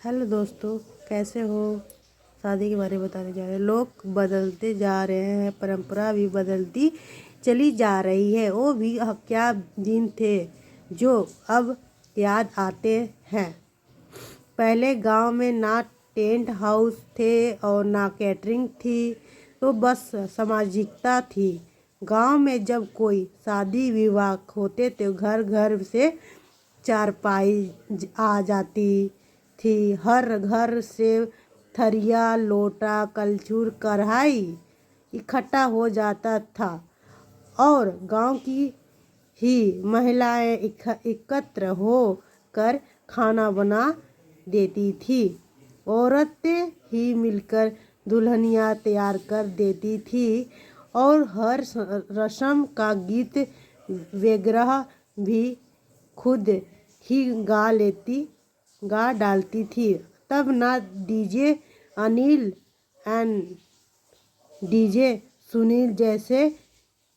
Hello दोस्तों, कैसे हो। शादी के बारे में बताने जा रहे हैं। लोग बदलते जा रहे हैं, परंपरा भी बदलती चली जा रही है। वो भी क्या दिन थे जो अब याद आते हैं। पहले गांव में ना टेंट हाउस थे और ना कैटरिंग थी, तो बस सामाजिकता थी। गांव में जब कोई शादी विवाह होते तो घर घर से चारपाई आ जाती थी। हर घर से थरिया, लोटा, कलछुल, कढ़ाई इकट्ठा हो जाता था और गांव की ही महिलाएं एकत्र हो कर खाना बना देती थी। औरतें ही मिलकर दुल्हनियाँ तैयार कर देती थी और हर रस्म का गीत वगैरह भी खुद ही गा डालती थी। तब ना DJ Anil and DJ Sunil जैसे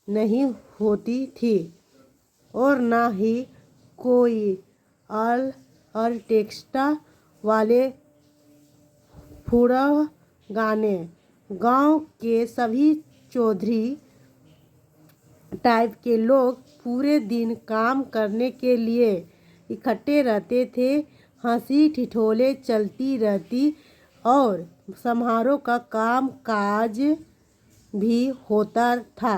नहीं होती थी और ना ही कोई ऑर्केस्ट्रा वाले फुड़ा गाने। गांव के सभी चौधरी टाइप के लोग पूरे दिन काम करने के लिए इकट्ठे रहते थे। हंसी ठिठोले चलती रहती और समारोह का काम काज भी होता था।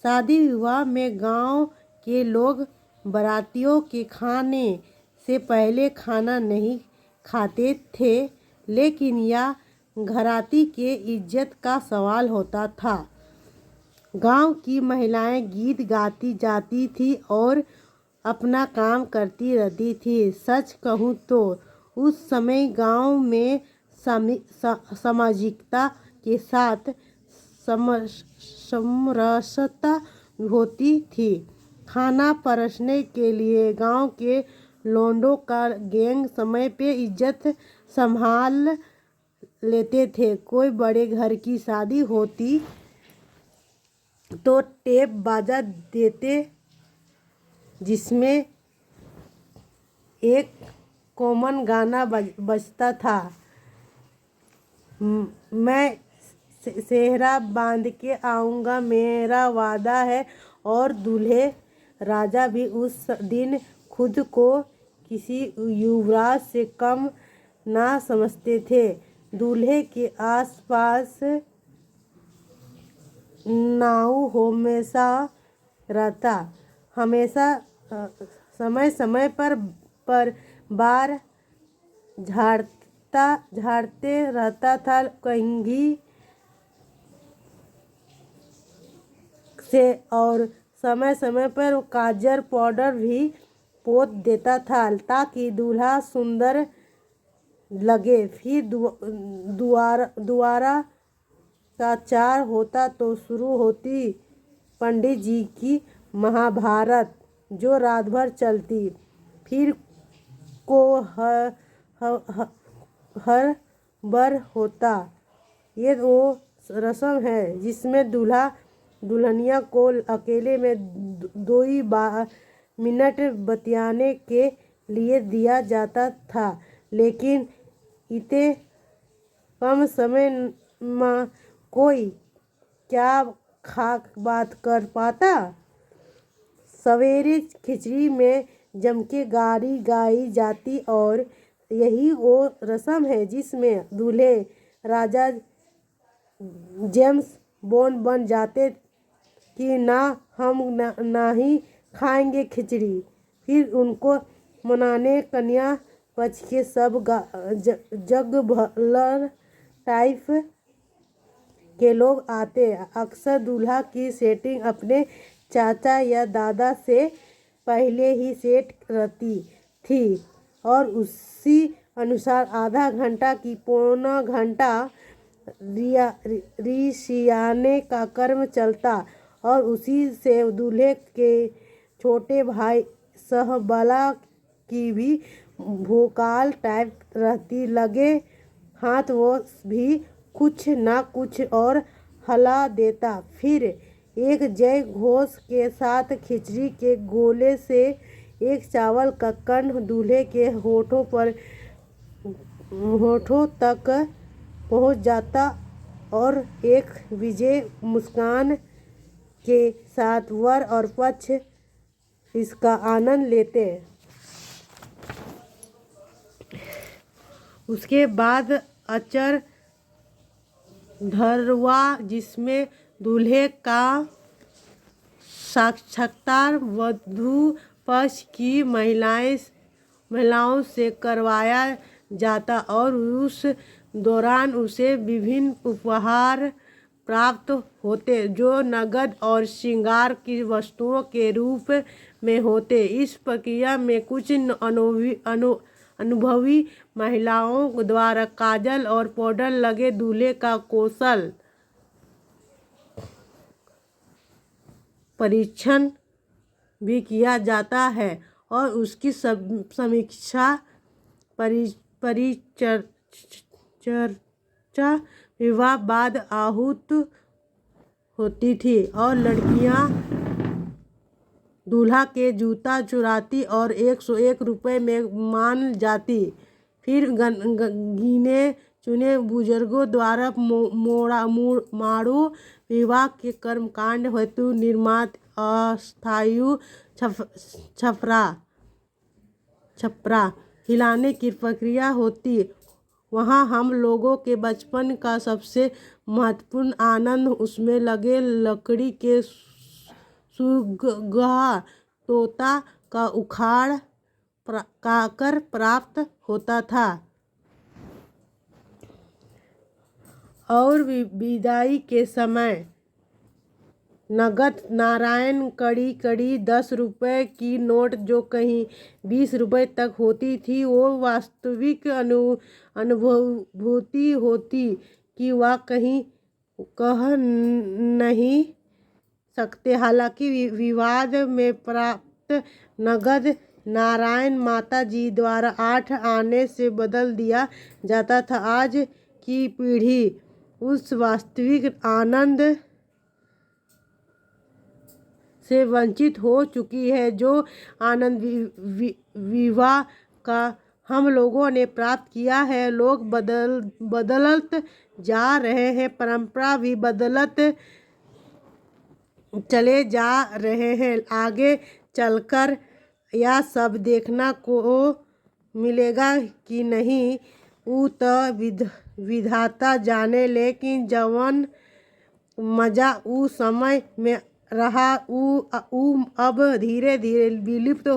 शादी विवाह में गांव के लोग बारातियों के खाने से पहले खाना नहीं खाते थे, लेकिन यह घराती के इज्जत का सवाल होता था। गांव की महिलाएं गीत गाती जाती थी और अपना काम करती रहती थी। सच कहूँ तो उस समय गांव में सामाजिकता के साथ समरसता होती थी। खाना परोसने के लिए गांव के लोंडों का गैंग समय पे इज्जत संभाल लेते थे। कोई बड़े घर की शादी होती तो टेप बाजा देते जिसमें एक कॉमन गाना बजता था, मैं सेहरा बांध के आऊँगा मेरा वादा है। और दूल्हे राजा भी उस दिन खुद को किसी युवराज से कम ना समझते थे। दूल्हे के आसपास नाव हमेशा रहता, हमेशा समय समय पर बार झाड़ते रहता था। कंघी से और समय समय पर काजल पाउडर भी पोत देता था ताकि दूल्हा सुंदर लगे। फिर दुआरा का चार होता तो शुरू होती पंडित जी की महाभारत, जो रात भर चलती। फिर को हर बर होता। ये वो रस्म है जिसमें दूल्हा दुल्हनिया को अकेले में 2 मिनट बतियाने के लिए दिया जाता था, लेकिन इतने कम समय में कोई क्या बात कर पाता। सवेरे खिचड़ी में जमके गारी गाई जाती और यही वो रस्म है जिसमें दूल्हे राजा जेम्स बॉन्ड बन जाते कि ना हम ना ही खाएंगे खिचड़ी। फिर उनको मनाने कन्या पक्ष के सब जग भर टाइप के लोग आते। अक्सर दूल्हा की सेटिंग अपने चाचा या दादा से पहले ही सेट रहती थी और उसी अनुसार आधा घंटा की पौना घंटा रिसियाने का कर्म चलता और उसी से दूल्हे के छोटे भाई सहबाला की भी भोकाल टाइप रहती। लगे हाथ वो भी कुछ ना कुछ और हला देता। फिर एक जय घोष के साथ खिचड़ी के गोले से एक चावल का कण दूल्हे के होठों पर होठों तक पहुंच जाता और एक विजय मुस्कान के साथ वर और पक्ष इसका आनंद लेते। उसके बाद अचर धरवा जिसमें दूल्हे का साक्षात्कार वधू पक्ष की महिलाओं से करवाया जाता और उस दौरान उसे विभिन्न उपहार प्राप्त होते जो नगद और श्रृंगार की वस्तुओं के रूप में होते। इस प्रक्रिया में कुछ अनुभवी महिलाओं द्वारा काजल और पाउडर लगे दूल्हे का कौशल परीक्षण भी किया जाता है और उसकी समीक्षा परिचर्चा विवाह बाद आहूत होती थी और लड़कियां दूल्हा के जूता चुराती और 101 रुपये में मान जाती। फिर गिने चुने बुजुर्गों द्वारा माड़ो विवाह के कर्मकांड हेतु निर्मित अस्थायी छपरा हिलाने की प्रक्रिया होती। वहाँ हम लोगों के बचपन का सबसे महत्वपूर्ण आनंद उसमें लगे लकड़ी के सुगहा तोता का उखाड़ कर प्राप्त होता था और विदाई के समय नगद नारायण कड़ी 10 रुपये की नोट जो कहीं 20 रुपये तक होती थी वो वास्तविक अनुभूति होती कि वह कहीं कह नहीं सकते। हालांकि विवाद में प्राप्त नगद नारायण माता जी द्वारा 8 आने से बदल दिया जाता था। आज की पीढ़ी उस वास्तविक आनंद से वंचित हो चुकी है जो आनंद विवाह का हम लोगों ने प्राप्त किया है। लोग बदलत जा रहे हैं, परंपरा भी बदलत चले जा रहे हैं। आगे चलकर यह सब देखना को मिलेगा कि नहीं वो तो विधाता जाने, लेकिन जवन मजा उस समय में रहा वो अब धीरे धीरे विलुप्त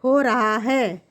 हो रहा है।